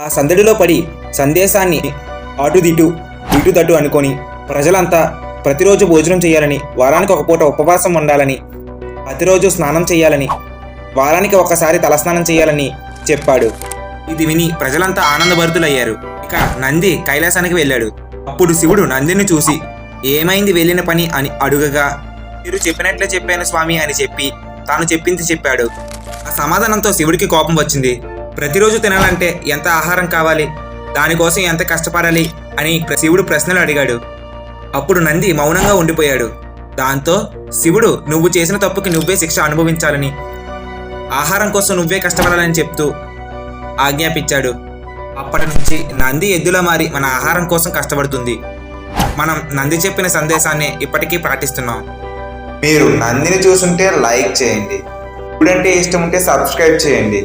ఆ సందడిలో పడి సందేశాన్ని అటుదిటు ఇటుదటు అనుకొని ప్రజలంతా ప్రతిరోజు భోజనం చేయాలని, వారానికి ఒక పూట ఉపవాసం ఉండాలని, ప్రతిరోజు స్నానం చేయాలని, వారానికి ఒకసారి తలస్నానం చేయాలని చెప్పాడు. ఇది విని ప్రజలంతా ఆనందభరితులయ్యారు. ఇక నంది కైలాసానికి వెళ్ళాడు. అప్పుడు శివుడు నందిని చూసి ఏమైంది వెళ్ళిన పని అని అడుగగా, మీరు చెప్పినట్లే చెప్పాను స్వామి అని చెప్పి తాను చెప్పింది చెప్పాడు. ఆ సమాధానంతో శివుడికి కోపం వచ్చింది. ప్రతిరోజు తినాలంటే ఎంత ఆహారం కావాలి, దానికోసం ఎంత కష్టపడాలి అని శివుడు ప్రశ్నలు అడిగాడు. అప్పుడు నంది మౌనంగా ఉండిపోయాడు. దాంతో శివుడు నువ్వు చేసిన తప్పుకి నువ్వే శిక్ష అనుభవించాలని, ఆహారం కోసం నువ్వే కష్టపడాలని చెప్తూ ఆజ్ఞాపించాడు. అప్పటి నుంచి నంది ఎద్దులా మారి మన ఆహారం కోసం కష్టపడుతుంది. మనం నంది చెప్పిన సందేశాన్ని ఇప్పటికీ పాటిస్తున్నాం. మీరు నందిని చూసుంటే లైక్ చేయండి, ఇప్పుడంటే ఇష్టం ఉంటే సబ్స్క్రైబ్ చేయండి.